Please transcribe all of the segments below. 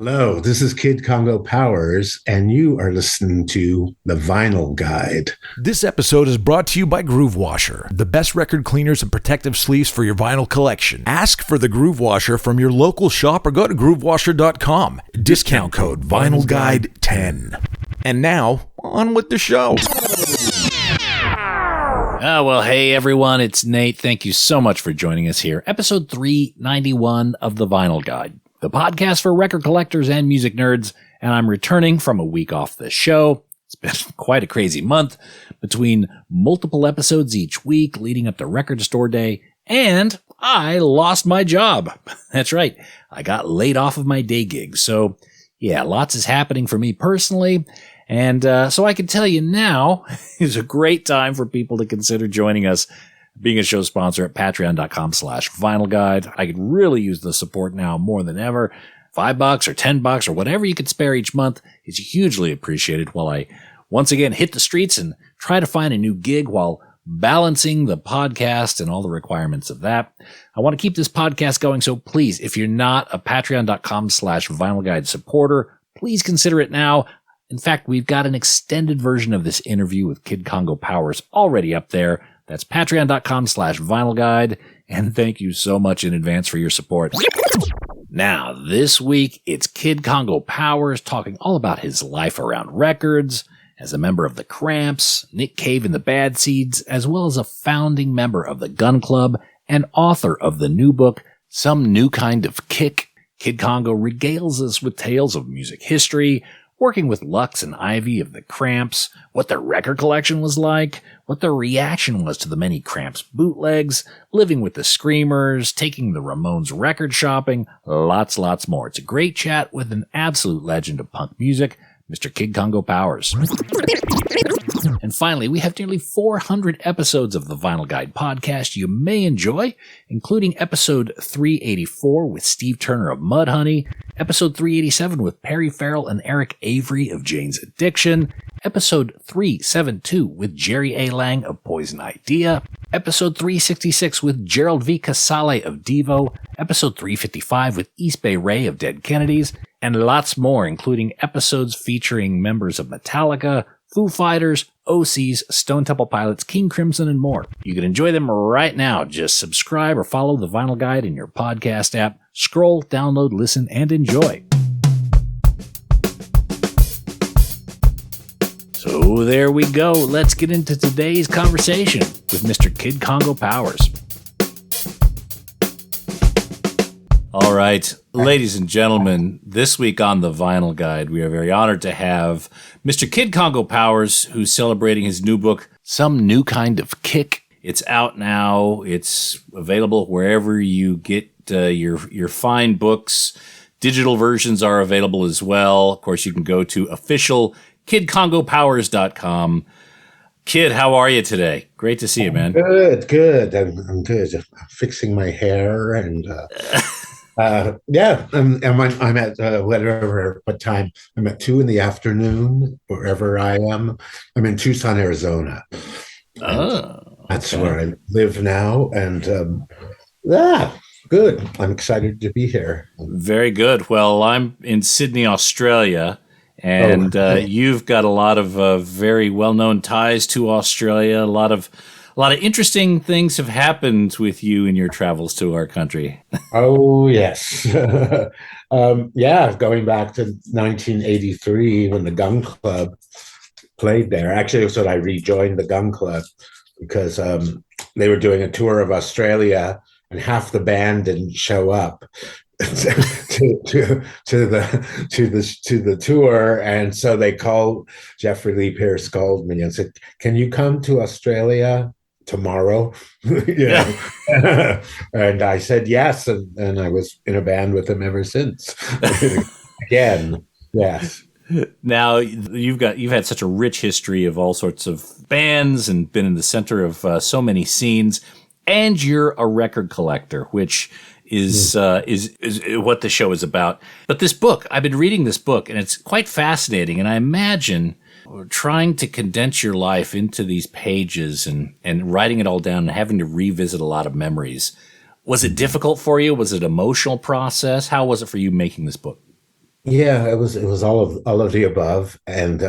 Hello, this is Kid Congo Powers, and you are listening to The Vinyl Guide. This episode is brought to you by Groove Washer, the best record cleaners and protective sleeves for your vinyl collection. Ask for the Groove Washer from your local shop or go to groovewasher.com. Discount code VinylGuide10. And now, on with the show. Well, hey everyone, it's Nate. Thank you so much for joining us here. Episode 391 of The Vinyl Guide, the podcast for record collectors and music nerds, and I'm returning from a week off the show. It's been quite a crazy month between multiple episodes each week leading up to Record Store Day, and I lost my job. That's right, I got laid off of my day gig. So yeah, lots is happening for me personally, and so I can tell you now is a great time for people to consider joining us, being a show sponsor at patreon.com/vinylguide. I could really use the support now more than ever. $5 or $10 or whatever you could spare each month is hugely appreciated while I once again hit the streets and try to find a new gig while balancing the podcast and all the requirements of that. I want to keep this podcast going, so please, if you're not a patreon.com/vinylguide supporter, please consider it now. In fact, we've got an extended version of this interview with Kid Congo Powers already up there. That's patreon.com/vinylguide, and thank you so much in advance for your support. Now, this week, it's Kid Congo Powers talking all about his life around records, as a member of the Cramps, Nick Cave and the Bad Seeds, as well as a founding member of the Gun Club and author of the new book, Some New Kind of Kick. Kid Congo regales us with tales of music history, working with Lux and Ivy of the Cramps, what their record collection was like, what their reaction was to the many Cramps bootlegs, living with the Screamers, taking the Ramones record shopping, lots more. It's a great chat with an absolute legend of punk music, Mr. Kid Congo Powers. And finally, we have nearly 400 episodes of the Vinyl Guide podcast you may enjoy, including episode 384 with Steve Turner of Mudhoney, episode 387 with Perry Farrell and Eric Avery of Jane's Addiction, episode 372 with Jerry A. Lang of Poison Idea, episode 366 with Gerald V. Casale of Devo, episode 355 with East Bay Ray of Dead Kennedys, and lots more, including episodes featuring members of Metallica, Foo Fighters, OCs, Stone Temple Pilots, King Crimson, and more. You can enjoy them right now. Just subscribe or follow the Vinyl Guide in your podcast app. Scroll, download, listen, and enjoy. So there we go. Let's get into today's conversation with Mr. Kid Congo Powers. All right, ladies and gentlemen, this week on the Vinyl Guide, we are very honored to have Mr. Kid Congo Powers, who's celebrating his new book, Some New Kind of Kick. It's out now. It's available wherever you get your fine books. Digital versions are available as well. Of course, you can go to officialkidcongopowers.com. Kid, how are you today? Great to see you, man. Good. I'm good. I'm fixing my hair and... I'm at what time? I'm at 2 PM, wherever I am. I'm in Tucson, Arizona. That's where I live now. And good. I'm excited to be here. Very good. Well, I'm in Sydney, Australia, and you've got a lot of very well-known ties to Australia. A lot of interesting things have happened with you in your travels to our country. Oh, yes. Going back to 1983 when the Gun Club played there. Actually, it was when I rejoined the Gun Club because they were doing a tour of Australia and half the band didn't show up to the tour, and so they called Jeffrey Lee Pierce called me and said, "Can you come to Australia tomorrow?" And I said yes, and I was in a band with them ever since. Again, yes. Now you've had such a rich history of all sorts of bands and been in the center of so many scenes, and you're a record collector, which is what the show is about. But this book, I've been reading this book, and it's quite fascinating. And I imagine trying to condense your life into these pages and writing it all down and having to revisit a lot of memories. Was it difficult for you? Was it an emotional process? How was it for you making this book? Yeah, it was all of the above, and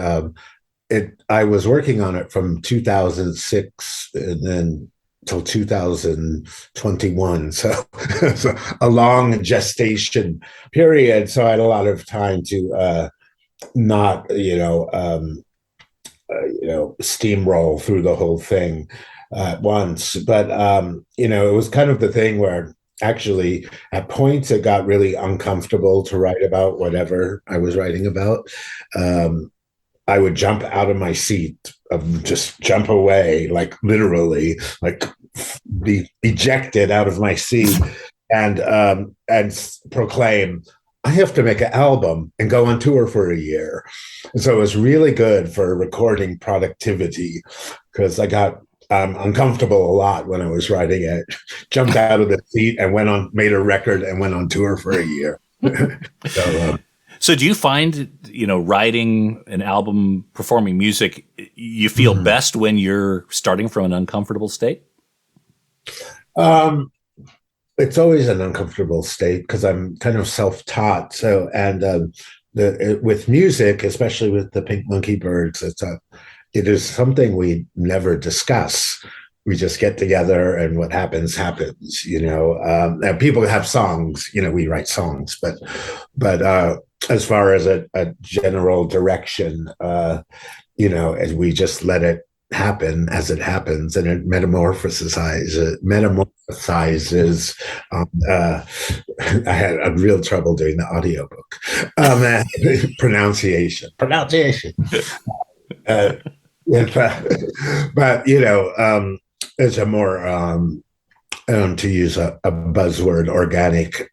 it I was working on it from 2006 and then till 2021. So it's a long gestation period. So I had a lot of time to not, steamroll through the whole thing at once. But it was kind of the thing where actually at points it got really uncomfortable to write about whatever I was writing about. Um, I would jump out of my seat, just jump away, like literally, like be ejected out of my seat, and proclaim, "I have to make an album and go on tour for a year." And so it was really good for recording productivity because I got uncomfortable a lot when I was writing it. Jumped out of the seat and made a record and went on tour for a year. so So do you find, writing an album, performing music, you feel best when you're starting from an uncomfortable state? um, it's always an uncomfortable state because I'm kind of self-taught. So, and with music, especially with the Pink Monkey Birds, it is something we never discuss. We just get together, and what happens happens. And people have songs. We write songs, but as far as a general direction, as we just let it happen as it happens, and it metamorphosizes. I had a real trouble doing the audiobook. Pronunciation. Uh, but it's a more to use a buzzword, organic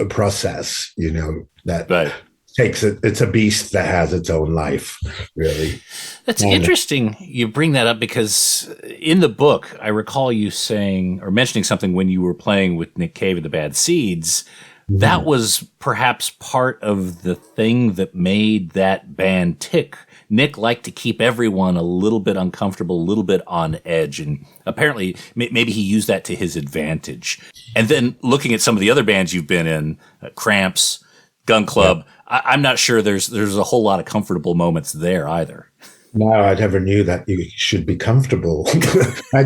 process. That Right. It's a beast that has its own life, really. That's interesting you bring that up because in the book, I recall you saying or mentioning something when you were playing with Nick Cave and the Bad Seeds. That was perhaps part of the thing that made that band tick. Nick liked to keep everyone a little bit uncomfortable, a little bit on edge. And apparently, maybe he used that to his advantage. And then looking at some of the other bands you've been in, Cramps, Gun Club, I'm not sure there's a whole lot of comfortable moments there either. No, I never knew that you should be comfortable. I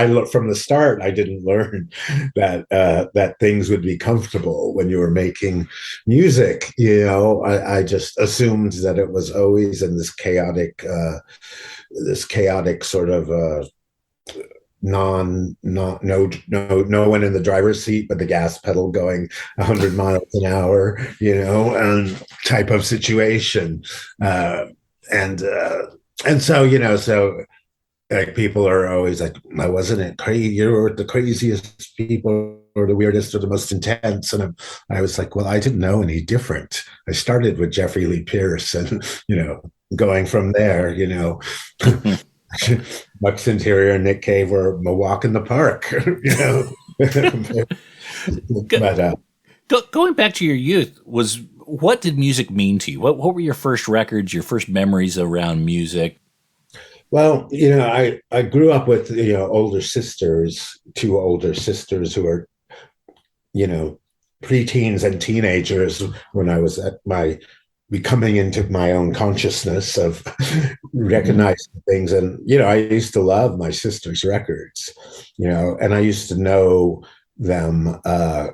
looked from the start. I didn't learn that things would be comfortable when you were making music. I just assumed that it was always in this chaotic sort of no one in the driver's seat but the gas pedal going 100 miles an hour, type of situation. And so like people are always like, "I wasn't it crazy? You're the craziest people, or the weirdest, or the most intense." And I was like, "Well, I didn't know any different. I started with Jeffrey Lee Pierce, and going from there, Buck's Interior and Nick Cave were a walk in the park, But going back to your youth, what did music mean to you? What were your first records, your first memories around music? well, I grew up with older sisters, two older sisters who are preteens and teenagers when I was at my becoming into my own consciousness of recognizing things. And I used to love my sister's records, and I used to know them by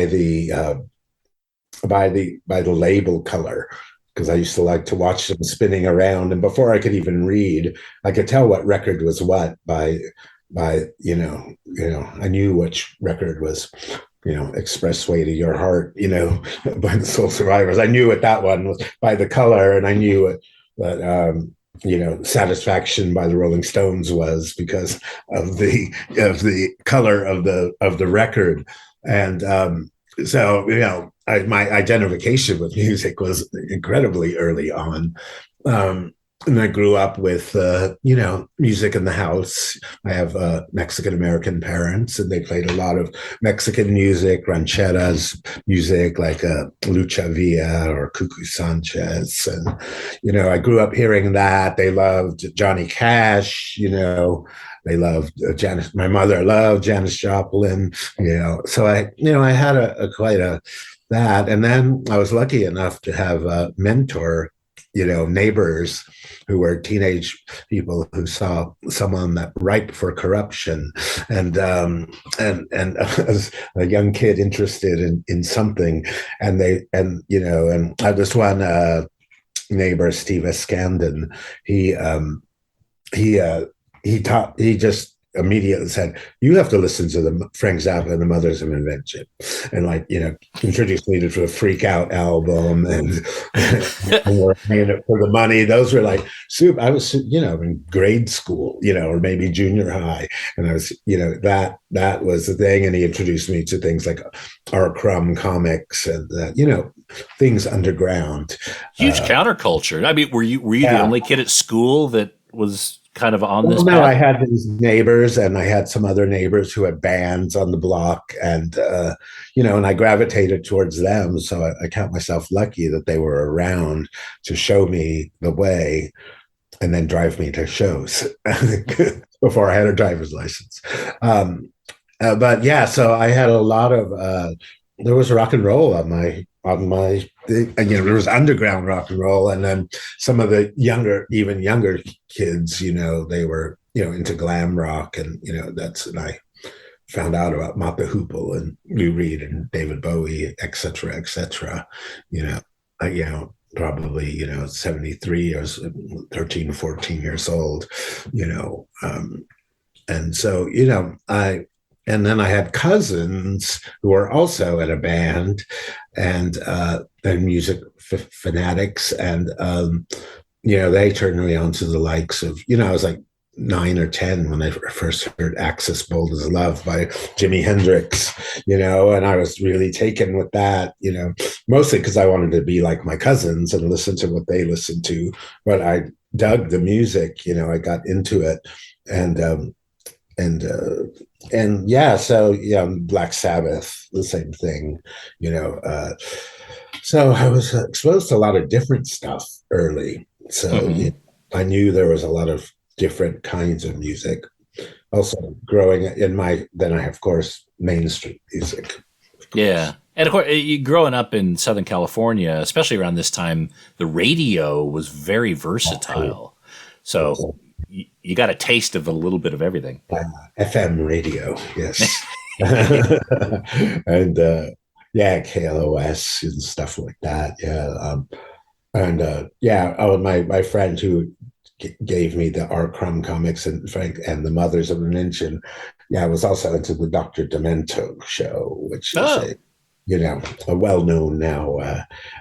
the label color, because I used to like to watch them spinning around. And before I could even read, I could tell what record was what by I knew which record was Expressway to Your Heart, by the Soul Survivors. I knew what that one was by the color, and I knew what Satisfaction by the Rolling Stones was because of the color of the record. And so my identification with music was incredibly early on. And I grew up with, music in the house. I have Mexican American parents, and they played a lot of Mexican music, rancheras music like Lucha Villa or Cucu Sanchez. And, I grew up hearing that. They loved Johnny Cash, they loved my mother loved Janis Joplin, so I had quite a that. And then I was lucky enough to have a mentor, neighbors who were teenage people who saw someone that ripe for corruption, and as a young kid interested in something, and I had this one neighbor, Steve Escandon. He just immediately said, "You have to listen to the Frank Zappa and the Mothers of Invention," and introduced me to the Freak Out album and we're paying it for the money. Those were like soup. I was in grade school, or maybe junior high, and I was that was the thing. And he introduced me to things like R. Crumb comics and things underground. Huge counterculture. I mean, were you the only kid at school that was kind of on this path? No, I had these neighbors, and I had some other neighbors who had bands on the block, and and I gravitated towards them. So I count myself lucky that they were around to show me the way and then drive me to shows before I had a driver's license. But yeah, so I had a lot of there was rock and roll on my thing. And there was underground rock and roll, and then some of the even younger kids, they were into glam rock, and and I found out about Mott the Hoople and Lou Reed and David Bowie, et cetera, probably 73. I was 13, 14 years old, and so and then I had cousins who were also in a band and music fanatics. And, they turned me on to the likes of, I was like 9 or 10 when I first heard Axis Bold as Love by Jimi Hendrix, and I was really taken with that, mostly because I wanted to be like my cousins and listen to what they listened to. But I dug the music, I got into it. So Black Sabbath, the same thing, so I was exposed to a lot of different stuff early. So I knew there was a lot of different kinds of music. Also growing then I have, of course, mainstream music. Yeah. And of course, growing up in Southern California, especially around this time, the radio was very versatile. So you got a taste of a little bit of everything. FM radio, yes. And KLOS and stuff like that. My friend who gave me the R. Crumb comics and Frank and the Mothers of Invention, I was also into the Dr. Demento show, which is a well-known now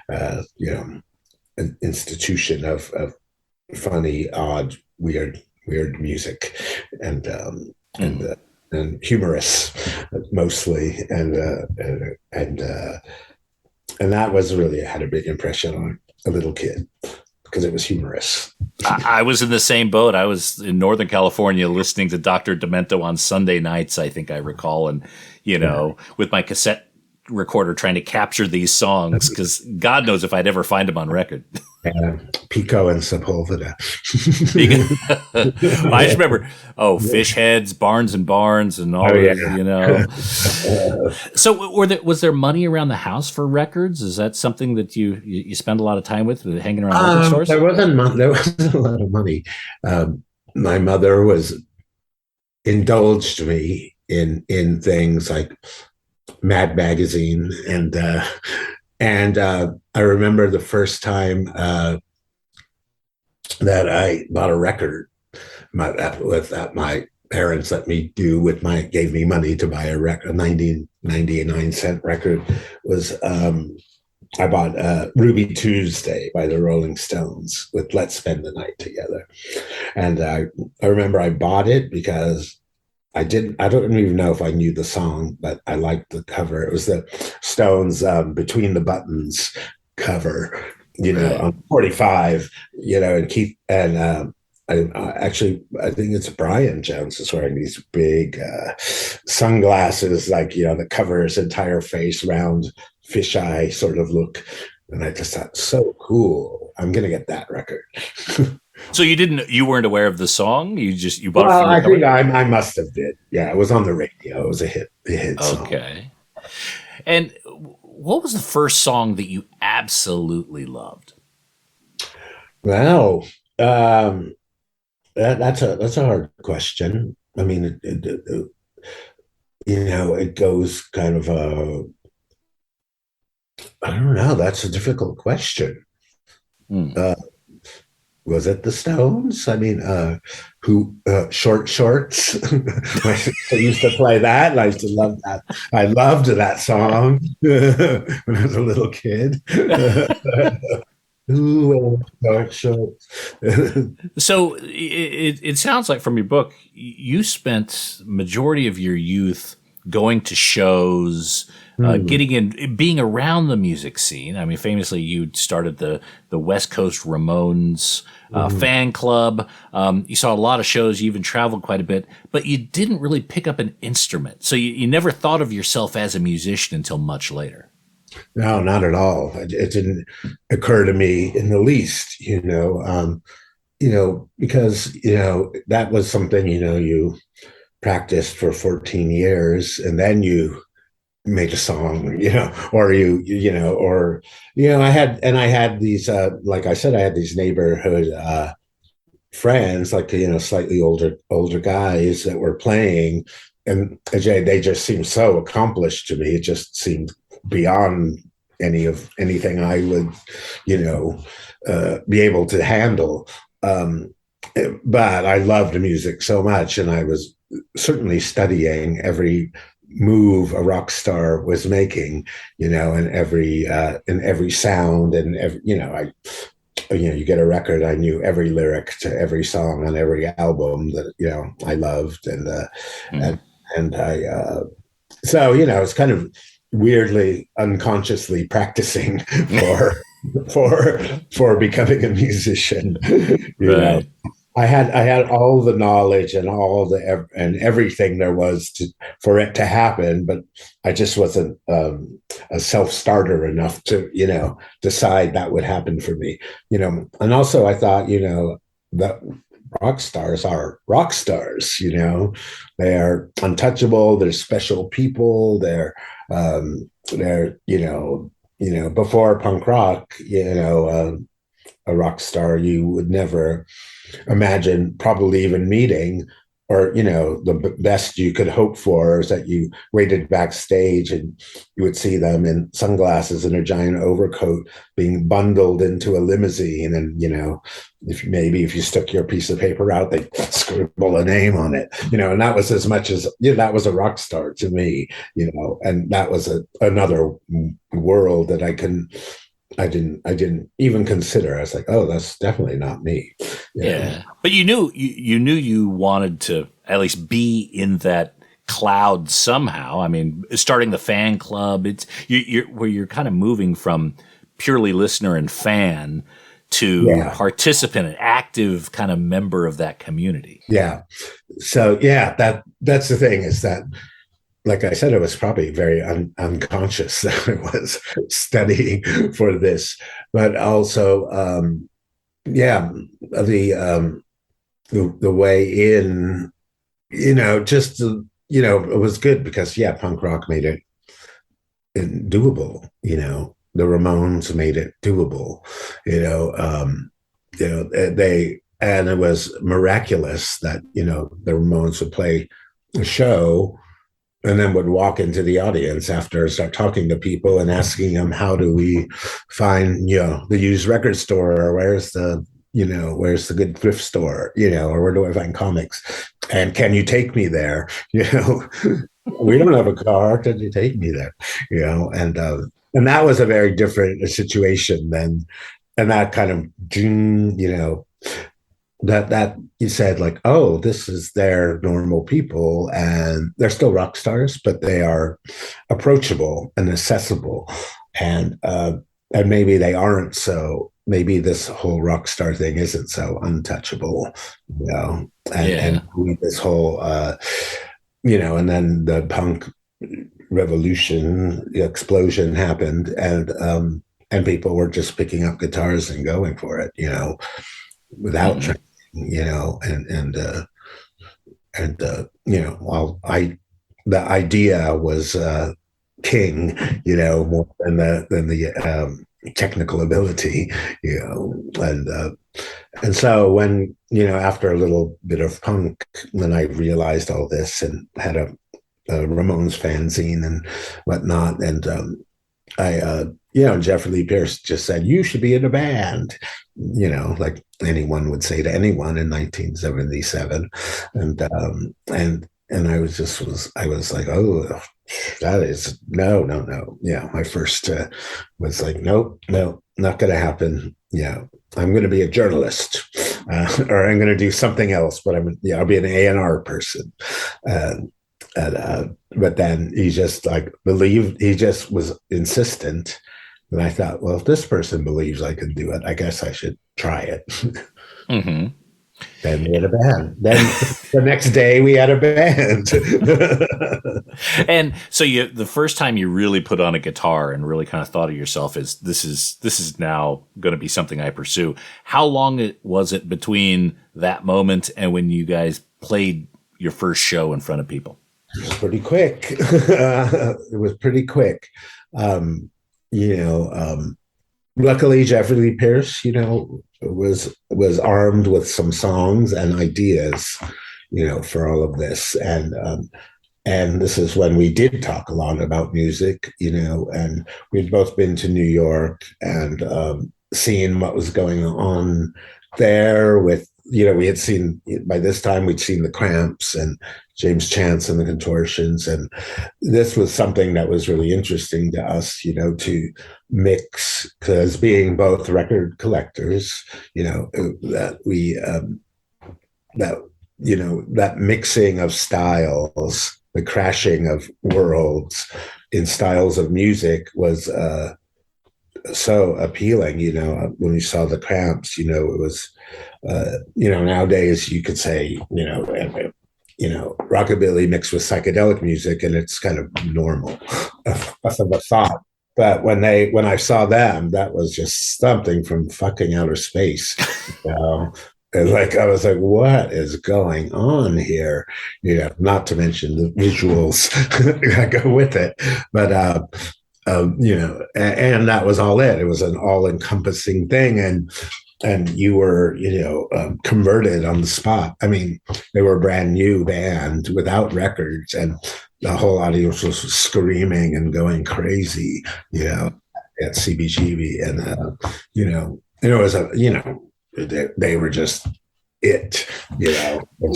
an institution of funny, odd, weird music and humorous mostly, and that was really had a big impression on a little kid because it was humorous. I was in the same boat. I was in Northern California listening to Dr. Demento on Sunday nights, I think I recall, and with my cassette recorder trying to capture these songs because God knows if I'd ever find them on record. Pico and Sepulveda. I just remember, Fish Heads, Barnes and Barnes, and all So was there money around the house for records? Is that something that you spend a lot of time with, hanging around record stores? There wasn't a lot of money. My mother indulged me in things like Mad Magazine, and I remember the first time that I bought a record. My parents gave me money to buy a record. A 99-cent record was I bought Ruby Tuesday by the Rolling Stones with Let's Spend the Night Together, and I remember I bought it because I don't even know if I knew the song, but I liked the cover. It was the Stones Between the Buttons cover, on 45, and Keith, and I think it's Brian Jones is wearing these big sunglasses, that cover his entire face, round fisheye sort of look. And I just thought, so cool. I'm going to get that record. So you weren't aware of the song? You bought it from I think I must have did. Yeah, it was on the radio. It was a hit song. Okay. And what was the first song that you absolutely loved? Wow. That's a hard question. I mean, it goes kind of I don't know. That's a difficult question. Hmm. Was it the Stones? I mean, who Short Shorts? My sister used to play that, and I used to love that. I loved that song when I was a little kid. Ooh, Short Shorts. So it sounds like from your book, you spent majority of your youth going to shows, Hmm. getting in, being around the music scene. I mean, famously, you started the West Coast Ramones Mhm. fan club. You saw a lot of shows. You even traveled quite a bit, but you didn't really pick up an instrument. So you never thought of yourself as a musician until much later. No, not at all. It didn't occur to me in the least, because, that was something, you practiced for 14 years and then you made a song, or I had these, like I said, I had these neighborhood friends, like, slightly older guys that were playing, and they just seemed so accomplished to me. It just seemed beyond anything I would, be able to handle. Um, but I loved music so much, and I was certainly studying every move a rock star was making, and every sound, and you get a record. I knew every lyric to every song on every album that I loved, Mm. and and I so it's kind of weirdly unconsciously practicing for for for becoming a musician. you know Right. I had all the knowledge and and everything there was for it to happen, but I just wasn't a self starter enough to decide that would happen for me. And also I thought that rock stars are rock stars. They are untouchable. They're special people. They're before punk rock. A rock star you would never imagine probably even meeting, or the best you could hope for is that you waited backstage and you would see them in sunglasses and a giant overcoat being bundled into a limousine, and if you stuck your piece of paper out, they scribble a name on it, and that was as much as that was a rock star to me. And that was another world that I didn't even consider. I was like, oh, that's definitely not me. Yeah, but you knew you wanted to at least be in that cloud somehow. I mean, starting the fan club, it's you're where you're kind of moving from purely listener and fan to Yeah. participant and active kind of member of that community. Yeah. So yeah, that's the thing, is that, like I said, it was probably very unconscious that I was studying for this, but also, yeah, the the way in, just it was good because yeah, punk rock made it doable. The Ramones made it doable. They, and it was miraculous that the Ramones would play a show and then would walk into the audience after, start talking to people and asking them, how do we find the used record store, or where's the good thrift store, or where do I find comics, and can you take me there? We don't have a car, can you take me there? And that was a very different situation than, and that kind of that you said, like, oh, this is their normal people, and they're still rock stars, but they are approachable and accessible, and maybe they aren't, so maybe this whole rock star thing isn't so untouchable, and Yeah. this whole and then the punk revolution, the explosion happened, and people were just picking up guitars and going for it, without Hmm. training, and while the idea was king, more than the technical ability, and so when, after a little bit of punk, then I realized all this and had a Ramones fanzine and whatnot. And Jeffrey Lee Pierce just said, you should be in a band, like anyone would say to anyone in 1977. And I was like, oh, that is no. Yeah. My first was like, nope, no, not going to happen. Yeah. I'm going to be a journalist, or I'm going to do something else, but I'll be an A&R person. But then he just believed, he just was insistent. And I thought, well, if this person believes I can do it, I guess I should try it. Mm-hmm. Then we had a band. Then the next day we had a band. And so the first time you really put on a guitar and really kind of thought of yourself as this is now going to be something I pursue. How long was it between that moment and when you guys played your first show in front of people? It was pretty quick. It was pretty quick. Luckily, Jeffrey Lee Pierce, was armed with some songs and ideas, for all of this. And this is when we did talk a lot about music, and we'd both been to New York and seen what was going on there with, we had seen, by this time, we'd seen the Cramps and James Chance and the Contortions. And this was something that was really interesting to us, to mix, because being both record collectors, that we, that mixing of styles, the crashing of worlds in styles of music was so appealing, when you saw the Cramps, it was, nowadays you could say, rockabilly mixed with psychedelic music, and it's kind of normal. Nothing but thought. But when I saw them, that was just something from fucking outer space. I was like, what is going on here? Not to mention the visuals that go with it. But and that was all it. It was an all-encompassing thing, and you were, converted on the spot. I mean, they were a brand new band without records, and the whole audience was screaming and going crazy, at CBGB, and it was they were just it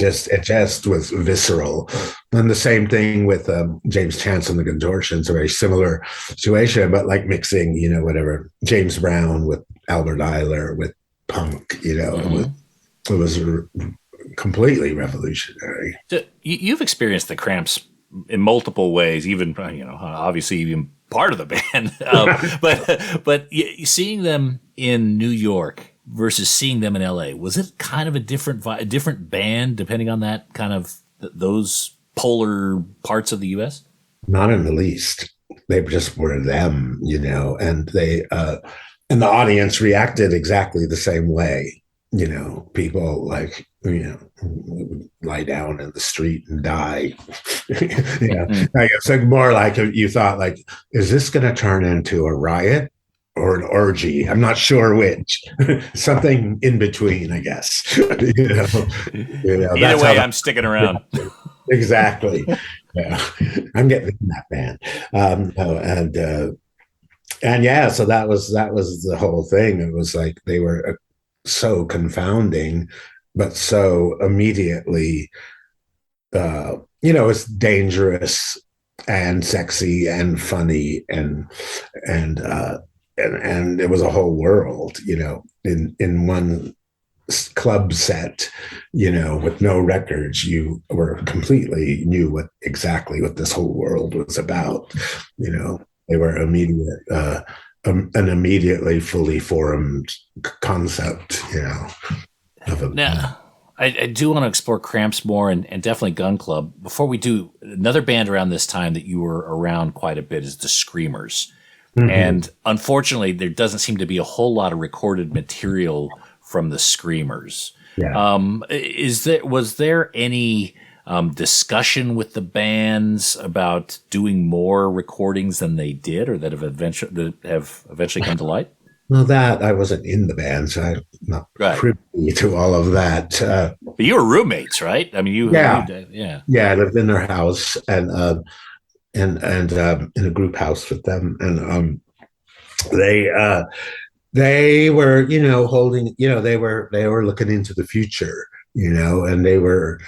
just was visceral. And the same thing with James Chance and the Contortions, a very similar situation, but mixing, whatever, James Brown with Albert Ayler with punk, mm-hmm. it was completely revolutionary. So you've experienced the Cramps in multiple ways, even, obviously even part of the band, but seeing them in New York versus seeing them in LA, was it kind of a different band depending on that kind of those polar parts of the U.S.? Not in the least. They just were them, and they and the audience reacted exactly the same way. People lie down in the street and die. It's more like you thought, is this going to turn into a riot or an orgy? I'm not sure which. Something in between, I guess. Either way, I'm sticking around. Exactly. Yeah, I'm getting in that band. So that was the whole thing. It was like they were so confounding, but so immediately, it's dangerous and sexy and funny and it was a whole world, in one club set, with no records. You were completely knew exactly what this whole world was about. They were an immediately fully formed concept, Now, I do want to explore Cramps more and definitely Gun Club. Before we do, another band around this time that you were around quite a bit is the Screamers. Mm-hmm. And unfortunately, there doesn't seem to be a whole lot of recorded material from the Screamers. Yeah. Was there any discussion with the bands about doing more recordings than they did, or that have eventually come to light? Well, that I wasn't in the band, so I'm not privy to all of that. But you were roommates, right? I mean, yeah. I lived in their house and in a group house with them, and they were, holding, they were looking into the future, and they were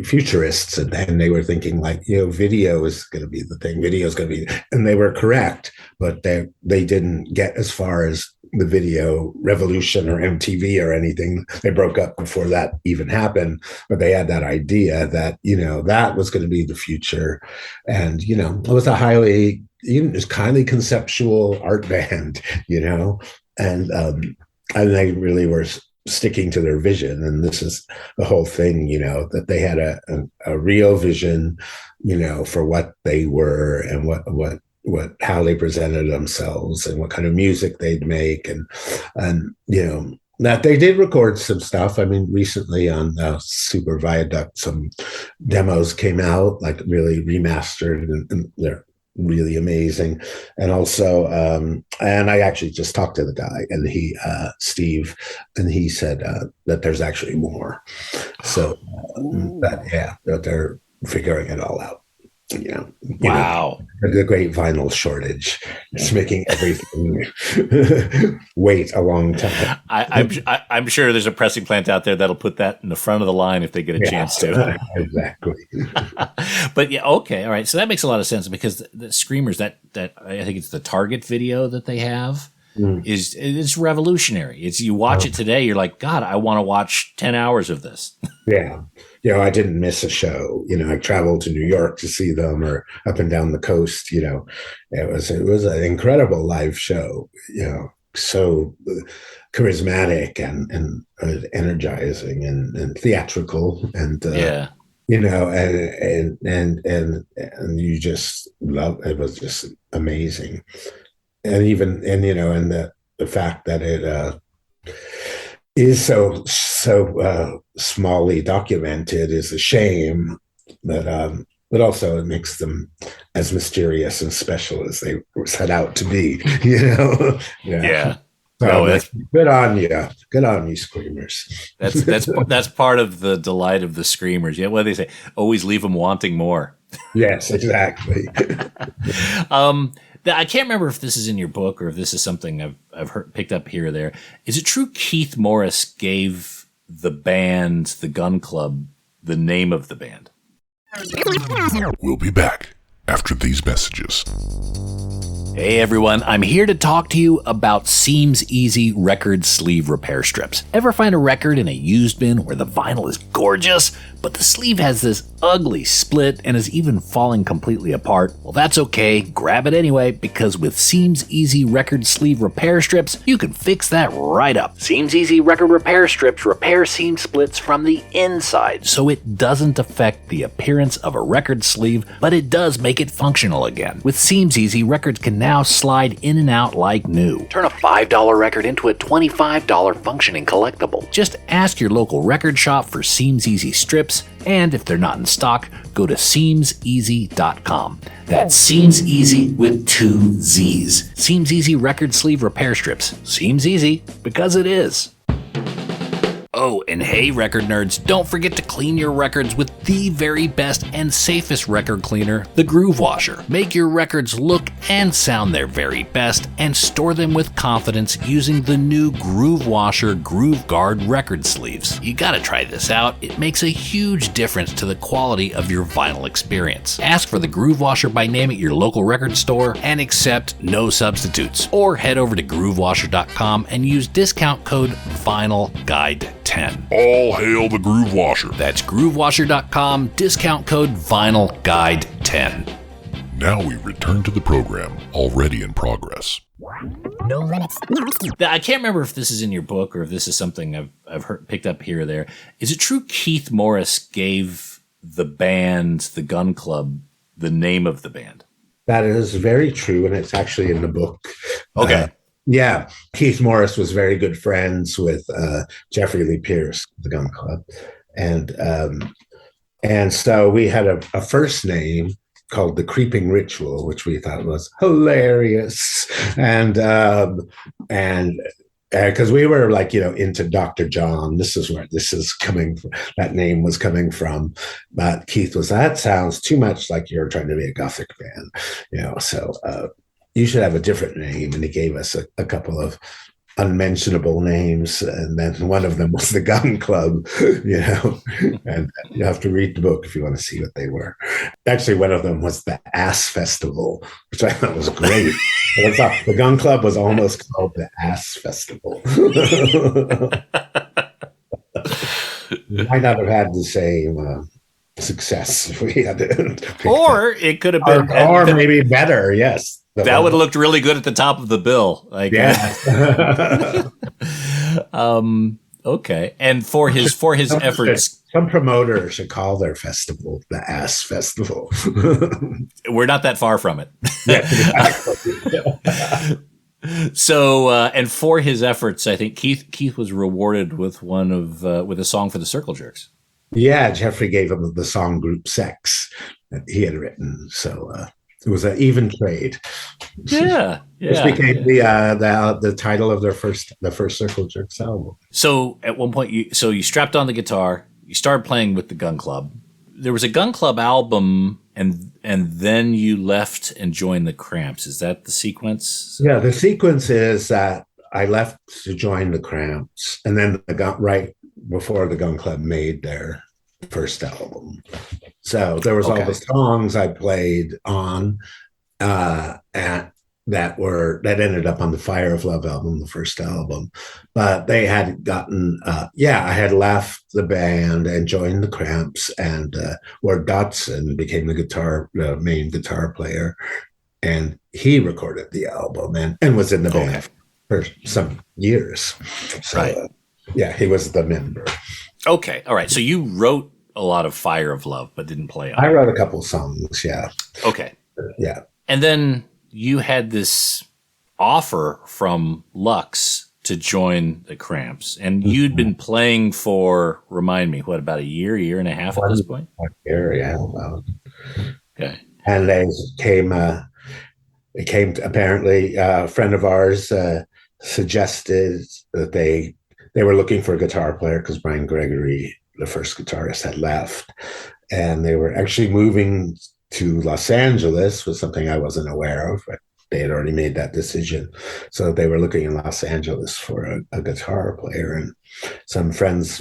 futurists, and they were thinking like, video is going to be the thing. Video is going to be, and they were correct, but they didn't get as far as the video revolution or MTV or anything. They broke up before that even happened, but they had that idea that, that was going to be the future. And, it was a highly, just kindly conceptual art band, and they really were sticking to their vision. And this is the whole thing, that they had a real vision, for what they were and how they presented themselves and what kind of music they'd make. And that they did record some stuff. I mean, recently on Super Viaduct, some demos came out, like really remastered, and they're really amazing. And also, and I actually just talked to the guy, and Steve, and he said that there's actually more. So that they're figuring it all out. Wow. The great vinyl shortage is making everything wait a long time. I'm sure there's a pressing plant out there that'll put that in the front of the line if they get a chance to. Exactly. But yeah, okay, all right. So that makes a lot of sense, because the Screamers, that I think it's the Target video that they have, it's revolutionary. It's, you watch it today, you're like, God, I want to watch 10 hours of this. Yeah. I didn't miss a show. I traveled to New York to see them, or up and down the coast. It was an incredible live show. So charismatic and energizing and theatrical, and and you just love it. Was just amazing, and the fact that it is so smallly documented is a shame, but also it makes them as mysterious and special as they were set out to be. Yeah. So good on you, Screamers. That's part of the delight of the Screamers. Yeah, what do they say? Always leave them wanting more. Yes, exactly. I can't remember if this is in your book or if this is something I've picked up here or there. Is it true Keith Morris gave the band, the Gun Club, the name of the band? We'll be back after these messages. Hey everyone, I'm here to talk to you about Seems Easy record sleeve repair strips. Ever find a record in a used bin where the vinyl is gorgeous, but the sleeve has this ugly split and is even falling completely apart? Well, that's okay. Grab it anyway, because with Seems Easy record sleeve repair strips, you can fix that right up. Seems Easy record repair strips repair seam splits from the inside, so it doesn't affect the appearance of a record sleeve, but it does make it functional again. With Seems Easy, records can now slide in and out like new. Turn a $5 record into a $25 functioning collectible. Just ask your local record shop for Seems Easy strips, and if they're not in stock, go to SeamsEasy.com. That's Seems Easy with 2 Z's. Seems Easy record sleeve repair strips. Seems easy because it is. Oh, and hey, record nerds, don't forget to clean your records with the very best and safest record cleaner, the Groove Washer. Make your records look and sound their very best, and store them with confidence using the new Groove Washer Groove Guard record sleeves. You gotta try this out. It makes a huge difference to the quality of your vinyl experience. Ask for the Groove Washer by name at your local record store and accept no substitutes. Or head over to groovewasher.com and use discount code VINYLGUIDE10. All hail the Groove Washer. That's groovewasher.com, discount code VINYLGUIDE10. Now we return to the program, already in progress. No limits. I can't remember if this is in your book or if this is something I've picked up here or there. Is it true Keith Morris gave the band, the Gun Club, the name of the band? That is very true, and it's actually in the book. Okay. Yeah, Keith Morris was very good friends with Jeffrey Lee Pierce, the Gun Club, and so we had a first name called the Creeping Ritual, which we thought was hilarious, and because we were like, into Dr. John. This is where this is coming from. That name was coming from. But Keith was, that sounds too much like you're trying to be a Gothic band, so you should have a different name. And he gave us a couple of unmentionable names. And then one of them was the Gun Club, and you have to read the book if you want to see what they were. Actually, one of them was the Ass Festival, which I thought was great. The Gun Club was almost called the Ass Festival. Might not have had the same success if we had to. Or it could have been, or maybe better. Yes. That would have looked really good at the top of the bill. Okay. And for his efforts, some promoter should call their festival the Ass Festival. We're not that far from it. Yeah. So, and for his efforts, I think Keith was rewarded with with a song for the Circle Jerks. Yeah, Jeffrey gave him the song group Sex that he had written. So it was an even trade. Yeah. Which became the title of the first Circle Jerks album. So at one point, you strapped on the guitar, you started playing with the Gun Club. There was a Gun Club album, and then you left and joined the Cramps. Is that the sequence? Yeah, the sequence is that I left to join the Cramps, and then right before the Gun Club made their first album. So there was all the songs I played on, and that ended up on the Fire of Love album, the first album. But they had gotten, I had left the band and joined the Cramps, and where Dotson became the main guitar player, and he recorded the album and was in the band for some years. So, right. He was the member. Okay, all right. So you wrote a lot of Fire of Love, but didn't play on it. I wrote a couple songs, yeah. Okay. Yeah. And then you had this offer from Lux to join the Cramps, and you'd been playing for, remind me, about a year and a half at this point? A year, yeah. Okay. And they came apparently, a friend of ours suggested that they were looking for a guitar player because Brian Gregory, the first guitarist, had left, and they were actually moving to Los Angeles, was something I wasn't aware of. They had already made that decision. So they were looking in Los Angeles for a guitar player, and some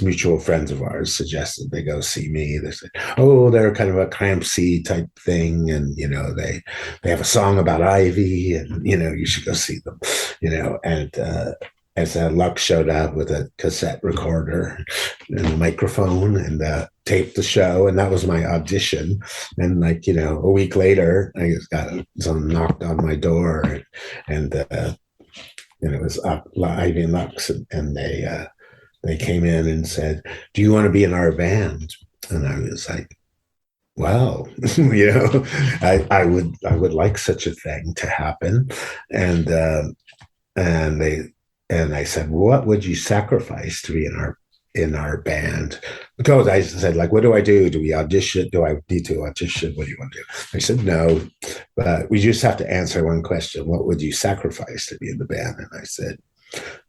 mutual friends of ours suggested they go see me. They said, they're kind of a Crampsy type thing, and they have a song about Ivy, and you should go see them, and as Lux showed up with a cassette recorder and a microphone and taped the show, and that was my audition. And a week later, I just got someone knocked on my door, and it was Ivy and Lux, and they came in and said, "Do you want to be in our band?" And I was like, "Wow, I would like such a thing to happen." And I said, "What would you sacrifice to be in our band?" Because I said, what do I do? Do we audition? Do I need to audition? What do you want to do? I said, "No, but we just have to answer one question. What would you sacrifice to be in the band?" And I said,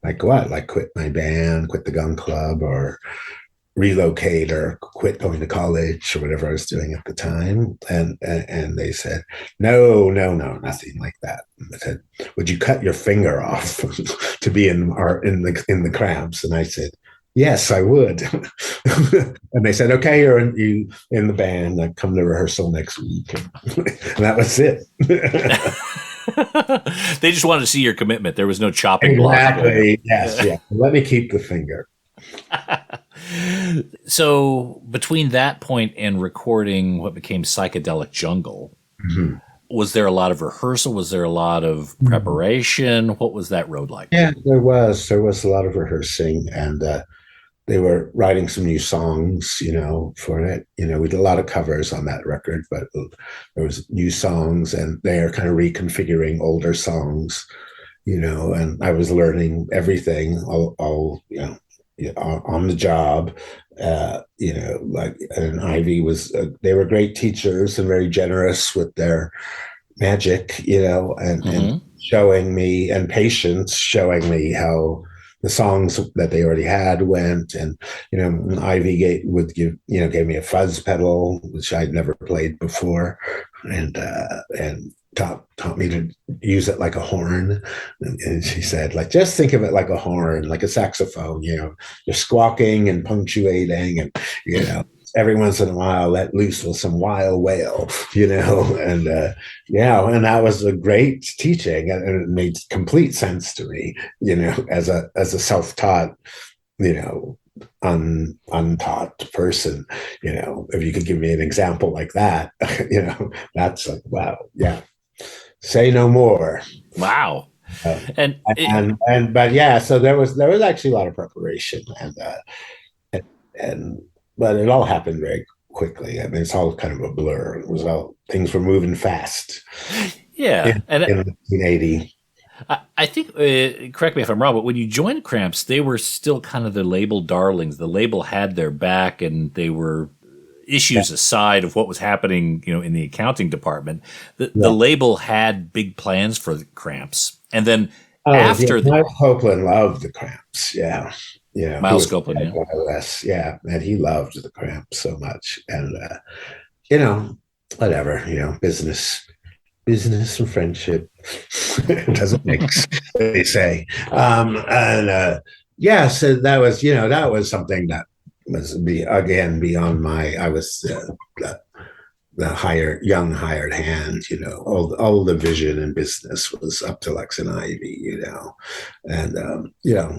"Like what? Like quit my band, quit the Gun Club, or relocate, or quit going to college, or whatever I was doing at the time?" And they said, no, nothing like that. And I said, "Would you cut your finger off to be in the Cramps?" And I said, "Yes, I would." And they said, "Okay, you're in the band. Come to rehearsal next week." And that was it. They just wanted to see your commitment. There was no chopping exactly. block. Yes, yeah. Let me keep the finger. So between that point and recording what became Psychedelic Jungle, was there a lot of rehearsal? Was there a lot of preparation? What was that road like? Yeah, there was a lot of rehearsing, and they were writing some new songs, for it. We did a lot of covers on that record, but there was new songs, and they are kind of reconfiguring older songs, and I was learning everything all on the job. And Ivy they were great teachers and very generous with their magic, and showing me, and patience, showing me how the songs that they already had went. And Ivy gave me a fuzz pedal, which I'd never played before, and taught me to use it like a horn. And she said, like, just think of it like a horn, like a saxophone. You're squawking and punctuating, and every once in a while let loose with some wild wail, and and that was a great teaching, and it made complete sense to me, as a self-taught, untaught person. If you could give me an example like that, that's like, wow, yeah, say no more. Wow. But yeah, so there was actually a lot of preparation, and but it all happened very quickly. I mean, it's all kind of a blur. Things were moving fast. Yeah. In 1980. I think, correct me if I'm wrong, but when you joined Cramps, they were still kind of the label darlings. The label had their back, and they were, issues aside of what was happening, in the accounting department, the label had big plans for the Cramps. And then Miles Copeland loved the Cramps. Yeah. Miles Copeland, IRS, and he loved the Cramps so much. And whatever, business and friendship doesn't mix, they say. So that was something that was beyond I was the young hired hand, all the vision in business was up to Lux and Ivy, and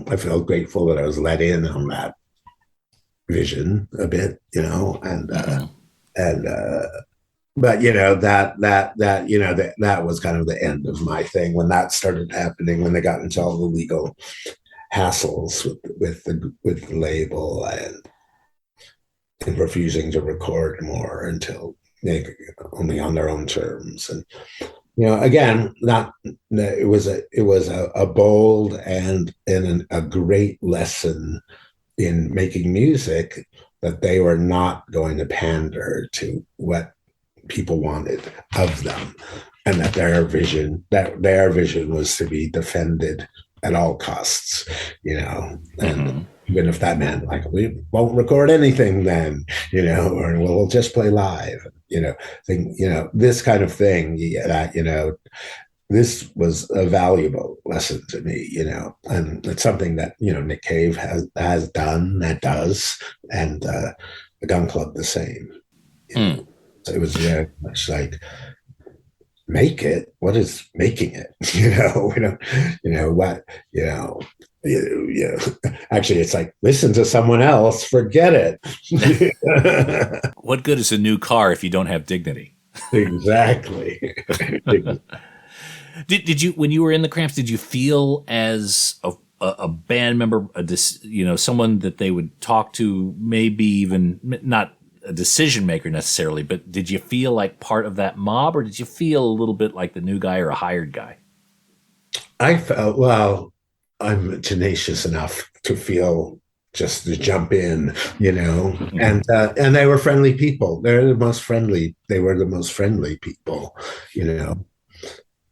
I felt grateful that I was let in on that vision a bit, but that was kind of the end of my thing when that started happening, when they got into all the legal hassles with the label and refusing to record more until only on their own terms. And again, it was a bold and a great lesson in making music, that they were not going to pander to what people wanted of them, and that their vision was to be defended at all costs, and even if that meant, like, we won't record anything then, or we'll just play live, this kind of thing, this was a valuable lesson to me, and it's something that, Nick Cave has done, that does, and the Gun Club the same. So it was very much like, make it. What is making it? Actually, it's like, listen to someone else, forget it. What good is a new car if you don't have dignity? Exactly. Did you, when you were in the Cramps, did you feel as a band member, someone that they would talk to, maybe even not a decision maker necessarily, but did you feel like part of that mob, or did you feel a little bit like the new guy or a hired guy? I felt, well, I'm tenacious enough to feel, just to jump in, and they were friendly people. They were the most friendly people,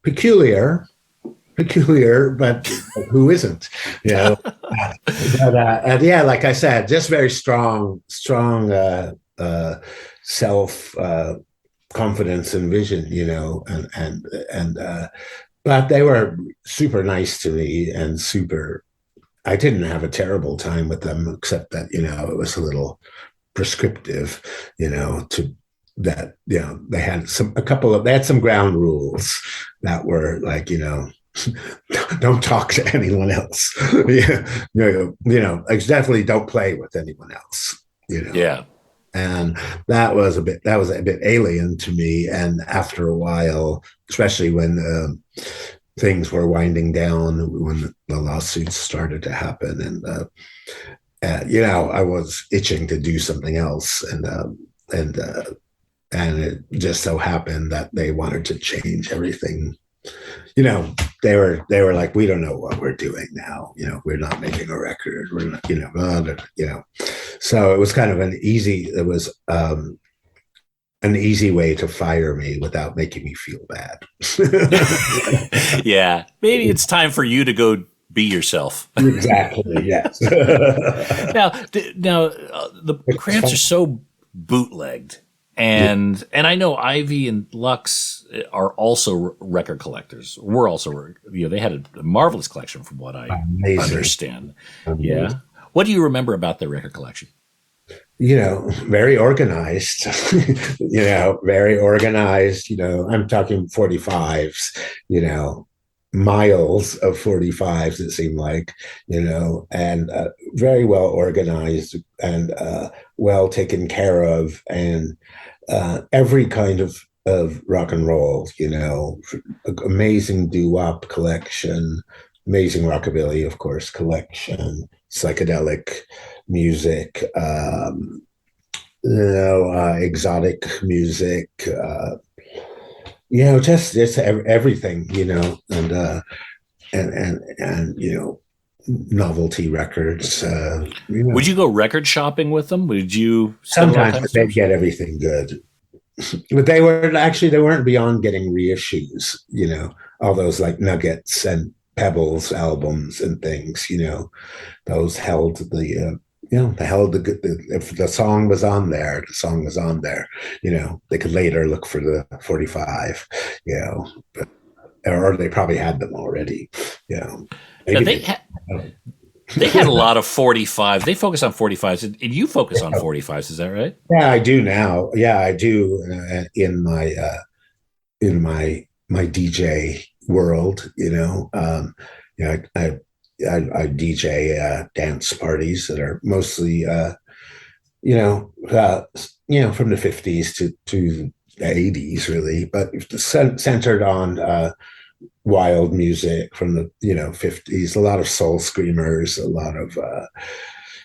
peculiar, but who isn't, and like I said, just very strong self confidence and vision, but they were super nice to me, and I didn't have a terrible time with them, except that, it was a little prescriptive, they had some ground rules that were like, don't talk to anyone else. Definitely don't play with anyone else, Yeah. And that was a bit alien to me. And after a while, especially when things were winding down, when the lawsuits started to happen, and I was itching to do something else, and it just so happened that they wanted to change everything you know, they were like, we don't know what we're doing now. You know, we're not making a record. We're not, you know. So it was kind of an easy way to fire me without making me feel bad. Yeah, maybe it's time for you to go be yourself. Exactly. Yes. now, the Cramps are so bootlegged, and I know Ivy and Lux are also record collectors. We're also, they had a marvelous collection from what I understand. Amazing. Yeah. What do you remember about their record collection? Very organized, very organized, I'm talking 45s, miles of 45s, it seemed like, and very well organized and well taken care of, and every kind of rock and roll, amazing doo-wop collection, amazing rockabilly, of course, collection, psychedelic music, exotic music, just everything, and novelty records. Would you go record shopping with them? Would you? Sometimes they'd get everything good, but they weren't beyond getting reissues. All those like Nuggets and Pebbles albums and things. Those held the. If the song was on there, the song was on there. They could later look for the 45. Or they probably had them already. They had a lot of 45s. They focus on 45s, and you focus on 45s. Is that right? Yeah, I do now. Yeah, I do in my DJ world. I DJ dance parties that are mostly, from the 50s to the 80s, really, but centered on wild music from the 50s. A lot of soul screamers, a lot of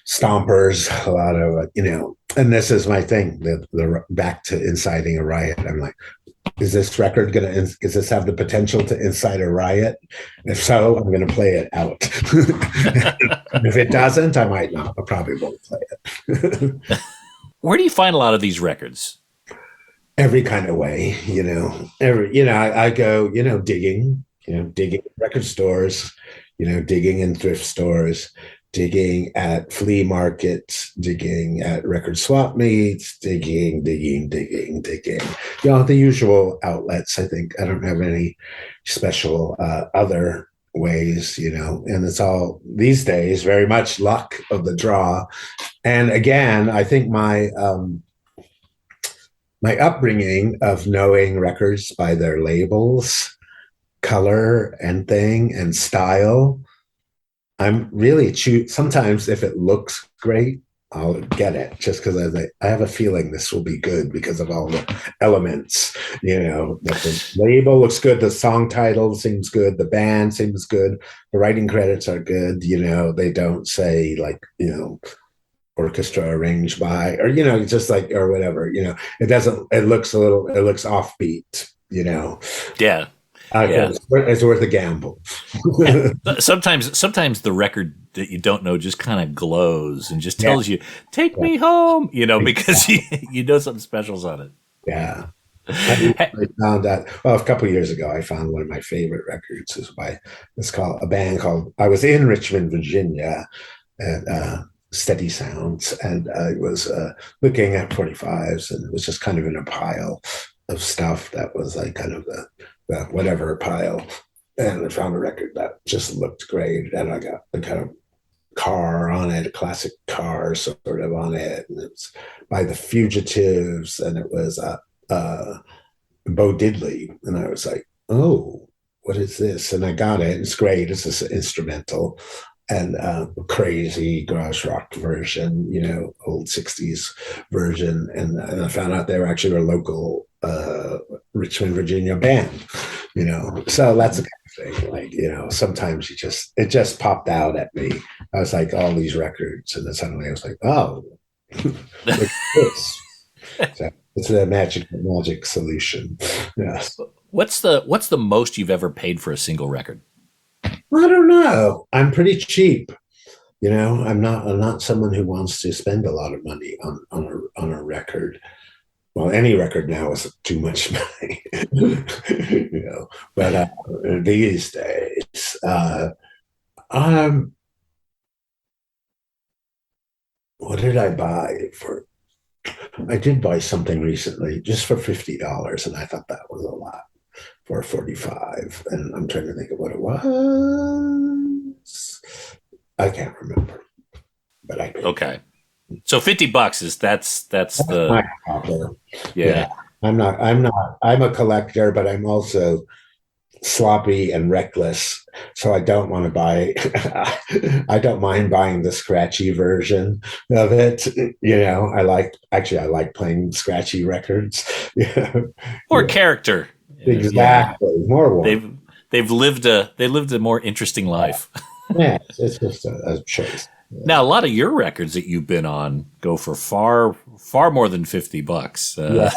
stompers, a lot of and this is my thing. The back to inciting a riot. I'm like, is this record does this have the potential to incite a riot? If so, I'm going to play it out. If it doesn't, I might not. I probably won't play it. Where do you find a lot of these records? Every kind of way, I go, digging record stores, digging in thrift stores, digging at flea markets, digging at record swap meets, digging. The usual outlets. I think I don't have any special other ways, and it's all these days very much luck of the draw. And again, I think my upbringing of knowing records by their labels, color and thing and style, I'm really sometimes if it looks great, I'll get it just because I have a feeling this will be good because of all the elements, the label looks good, the song title seems good, the band seems good, the writing credits are good, they don't say like, orchestra arranged by, or, just like, or whatever, it looks offbeat, Yeah. It's worth a gamble. Sometimes the record that you don't know just kind of glows and just tells you, take me home, because you know something special's on it. Yeah. I found that, a couple of years ago, I found one of my favorite records it's called a band called, I was in Richmond, Virginia at Steady Sounds, and I was looking at 45s, and it was just kind of in a pile of stuff that was like kind of the whatever pile, and I found a record that just looked great, and I got a kind of car on it, a classic car sort of on it, and it was by the Fugitives, and it was Bo Diddley, and I was like, oh, what is this? And I got it. It's great. It's this instrumental and crazy garage rock version, old 60s version, and I found out they were actually a local Richmond, Virginia band, so that's the kind of thing, like, sometimes it just popped out at me. I was like, all these records, and then suddenly I was like, oh, look at this. So it's a magic solution. Yes. What's the most you've ever paid for a single record? I don't know. I'm pretty cheap. I'm not someone who wants to spend a lot of money on a record. Well, any record now is too much money, But these days, what did I buy for? I did buy something recently just for $50, and I thought that was a lot for 45. And I'm trying to think of what it was. I can't remember, but I did. Okay. So $50 is that's the my problem. yeah. I'm a collector, but I'm also sloppy and reckless. So I don't want to buy, I don't mind buying the scratchy version of it. I like playing scratchy records. Or character. Exactly. Yeah. More work. They've lived a more interesting life. Yeah, it's just a choice. Now, a lot of your records that you've been on go for far more than $50.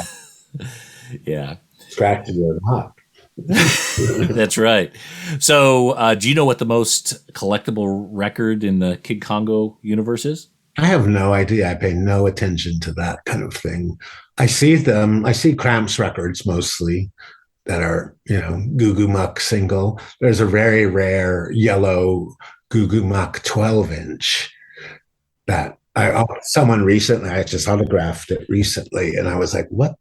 Yeah. Scratchy or not. That's right. So, do you know what the most collectible record in the Kid Congo universe is? I have no idea. I pay no attention to that kind of thing. I see Cramps records mostly that are, Goo Goo Muck single. There's a very rare yellow Goo Goo Muck 12-inch that someone recently, I just autographed it recently, and I was like, what?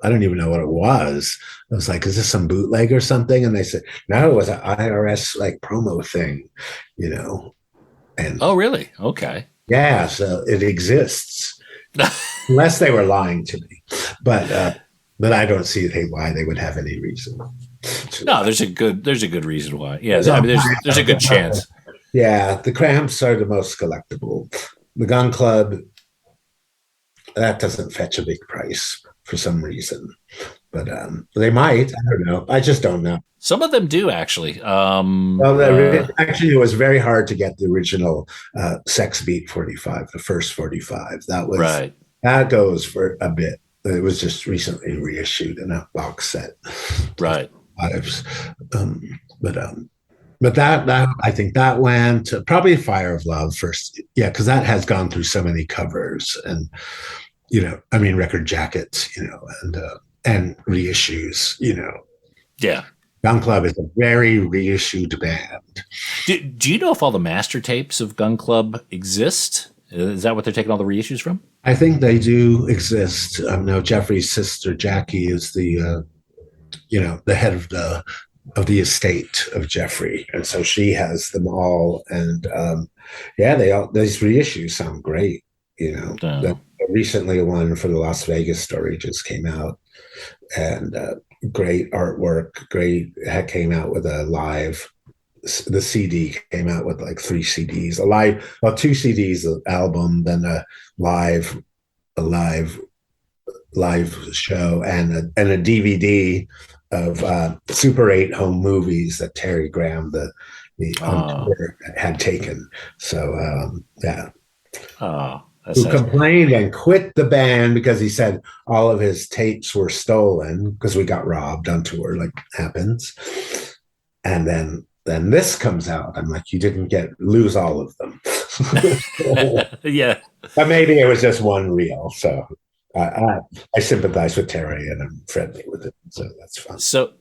I don't even know what it was. I was like, is this some bootleg or something? And they said, no, it was an IRS promo thing, And oh, really? Okay. Yeah, so it exists, unless they were lying to me. But I don't see why they would have any reason. No, there's a good reason why. Yeah, there's a good chance. Yeah, the Cramps are the most collectible. The Gun Club, that doesn't fetch a big price for some reason, but they might. I don't know. I just don't know. Some of them do actually. Actually, it was very hard to get the original Sex Beat 45, the first 45. That was right. That goes for a bit. It was just recently reissued in a box set. Right. But that I think that went probably Fire of Love first. Yeah, because that has gone through so many covers and record jackets, and reissues, Yeah. Gun Club is a very reissued band. Do you know if all the master tapes of Gun Club exist? Is that what they're taking all the reissues from? I think they do exist. Now Jeffrey's sister Jackie is the head of the estate of Jeffrey, and so she has them all. And these reissues sound great. Recently one for the Las Vegas story just came out, and great artwork. Came out with a live. The CD came out with like 3 CDs, two CDs, an album, then a live show, and a DVD of Super 8 home movies that Terry Graham, the on tour, had taken. So who complained and quit the band because he said all of his tapes were stolen because we got robbed on tour, like happens. And then this comes out. I'm like, you didn't lose all of them. Yeah. But maybe it was just one reel. So I sympathize with Terry and I'm friendly with it. So that's fun. So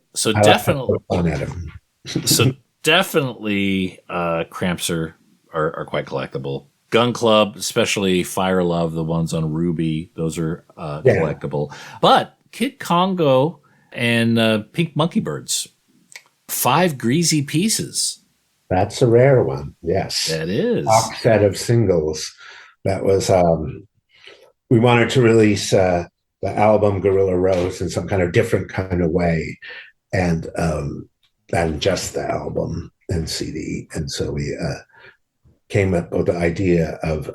definitely fun at him. So definitely Cramps are quite collectible. Gun Club, especially Fire Love, the ones on Ruby, those are collectible. But Kid Congo and Pink Monkey Birds, 5 greasy pieces. That's a rare one. Yes, that is. Box set of singles. That was we wanted to release the album Gorilla Rose in some kind of different kind of way, and than just the album and CD. And so we came up with the idea of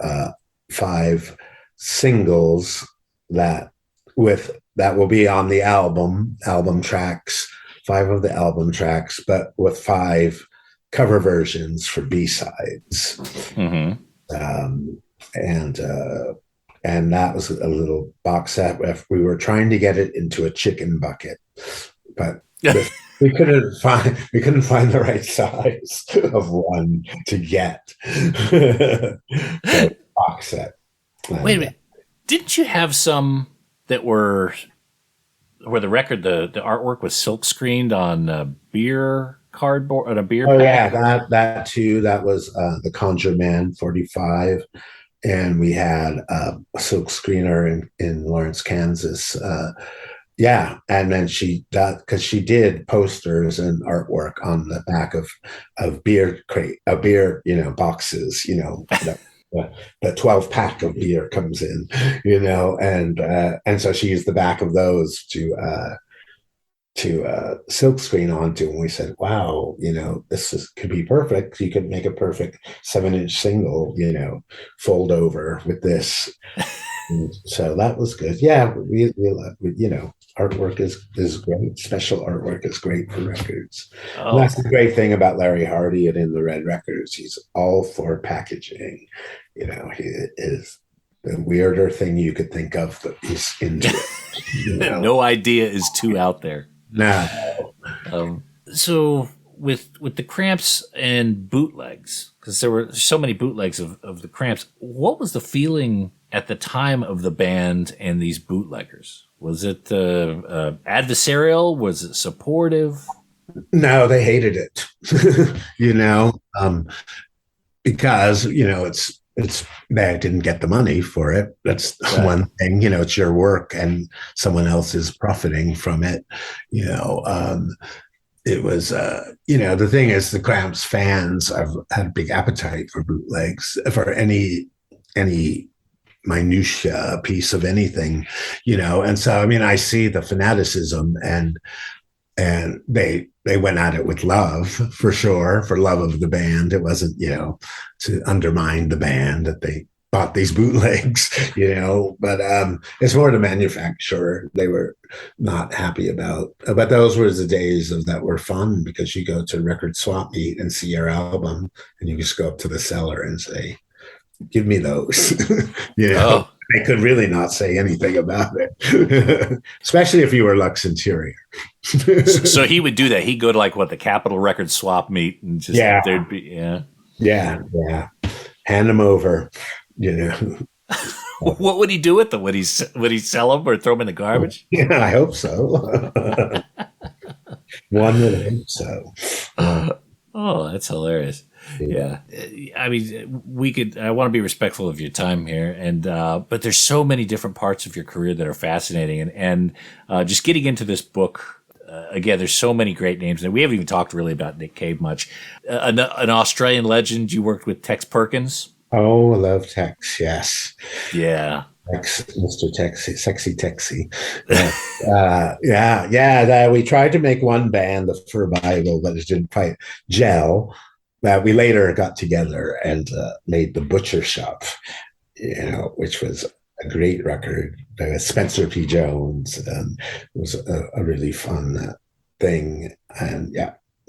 5 singles that will be on the album tracks, 5 of the album tracks, but with 5 cover versions for B-sides. Mm-hmm. And that was a little box set. We were trying to get it into a chicken bucket, but We couldn't find the right size of one to get. So box set. Wait a minute. Didn't you have some that were where the record, the artwork was silk screened on beer cardboard, on a beer Oh pack? yeah, that too. That was the Conjure Man 45, and we had a silk screener in Lawrence, Kansas. Yeah, and then because she did posters and artwork on the back of beer beer boxes, the 12 pack of beer comes in, and so she used the back of those to silk screen onto, and we said, wow, could be perfect. You could make a perfect 7-inch single, fold over with this. And so that was good. Yeah, we love, artwork is great. Special artwork is great for records. Oh. And that's the great thing about Larry Hardy and In the Red Records. He's all for packaging. He is the weirder thing you could think of, that he's into it. No idea is too out there. No. So with the Cramps and bootlegs, because there were so many bootlegs of the Cramps, what was the feeling at the time of the band and these bootleggers? Was it adversarial? Was it supportive? No, they hated it. Because it's they didn't get the money for it. That's right. One thing. It's your work, and someone else is profiting from it. It was, the thing is, the Cramps fans have had a big appetite for bootlegs, for any minutia piece of anything, and so I see the fanaticism, and they went at it with love, for sure, for love of the band. It wasn't to undermine the band that they bought these bootlegs, but it's more the manufacturer they were not happy about. But those were the days that were fun, because you go to record swap meet and see your album, and you just go up to the seller and say, give me those. Oh. They could really not say anything about it, especially if you were Lux Interior. So he would do that. He'd go to the Capitol Record swap meet, and just there'd be hand them over. What would he do with them? Would he sell them or throw them in the garbage? Yeah, I hope so. One would hope so. Oh, that's hilarious. Yeah. I want to be respectful of your time here, but there's so many different parts of your career that are fascinating, and just getting into this book, again, there's so many great names, and we haven't even talked really about Nick Cave much. An Australian legend, you worked with Tex Perkins. Oh, I love Tex, yes. Yeah. Mr. Texy, sexy Texy. We tried to make one band, the Fur Bible, but it didn't quite gel. We later got together and made the Butcher Shop, which was a great record. Spencer P. Jones, and it was a really fun thing. And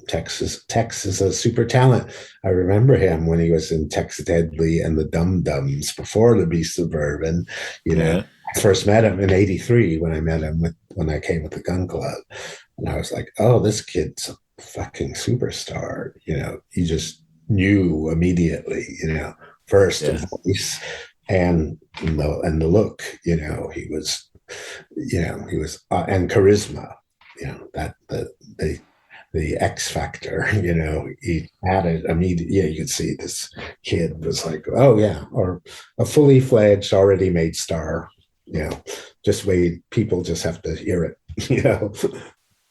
Tex is a super talent. I remember him when he was in Tex Deadly and the Dum Dums before the Beast of Bourbon. I first met him in '83 when I came with the Gun Club, and I was like, oh, this kid's a fucking superstar. You just knew immediately. First the voice and the look. He was and charisma. That the X factor, he added immediately. Yeah, you could see this kid was like, oh yeah, or a fully fledged, already made star. Just wait, people just have to hear it.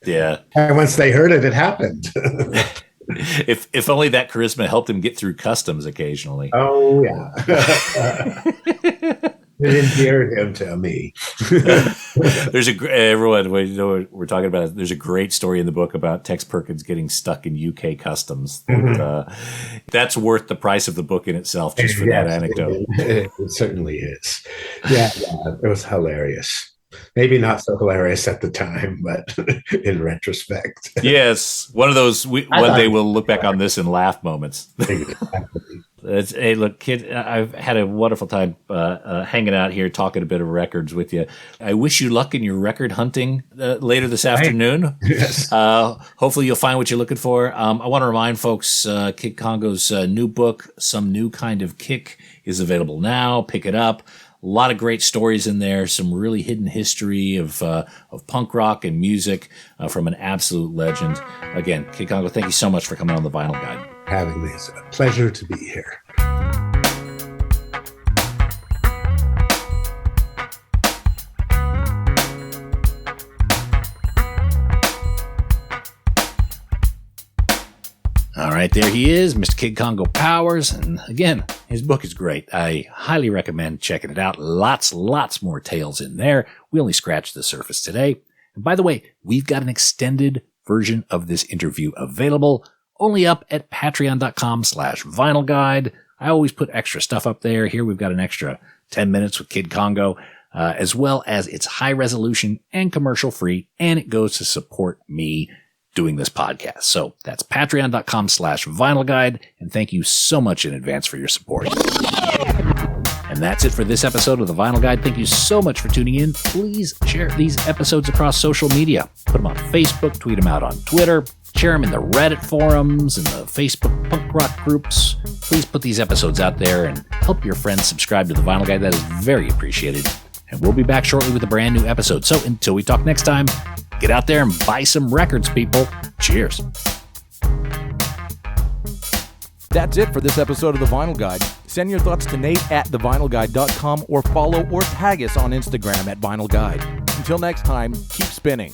Yeah. And once they heard it, it happened. If only that charisma helped him get through customs occasionally. Oh yeah. It endeared him to me. There's everyone, what we're talking about. There's a great story in the book about Tex Perkins getting stuck in UK customs. That's worth the price of the book in itself, just for that anecdote. It certainly is. Yeah, it was hilarious. Maybe not so hilarious at the time, but in retrospect. Yes, one of those one day we'll look back on this and laugh moments. Exactly. Hey, look, kid, I've had a wonderful time hanging out here, talking a bit of records with you. I wish you luck in your record hunting later this afternoon. Yes. Hopefully you'll find what you're looking for. I want to remind folks, Kid Congo's new book, Some New Kind of Kick, is available now. Pick it up. A lot of great stories in there, some really hidden history of punk rock and music from an absolute legend. Again, Kid Congo, thank you so much for coming on the Vinyl Guide. Having me. It's a pleasure to be here. All right, there he is, Mr. Kid Congo Powers. And again, his book is great. I highly recommend checking it out. Lots more tales in there. We only scratched the surface today. And by the way, we've got an extended version of this interview available, only up at patreon.com/vinyl guide. I always put extra stuff up there. Here we've got an extra 10 minutes with Kid Congo, as well as it's high resolution and commercial free, and it goes to support me doing this podcast. So that's patreon.com/vinyl guide. And thank you so much in advance for your support. And that's it for this episode of the Vinyl Guide. Thank you so much for tuning in. Please share these episodes across social media. Put them on Facebook, tweet them out on Twitter, share them in the Reddit forums and the Facebook punk rock groups. Please put these episodes out there and help your friends subscribe to the Vinyl Guide. That is very appreciated. And we'll be back shortly with a brand new episode. So until we talk next time, get out there and buy some records, people. Cheers. That's it for this episode of The Vinyl Guide. Send your thoughts to Nate at thevinylguide.com or follow or tag us on Instagram at Vinyl Guide. Until next time, keep spinning.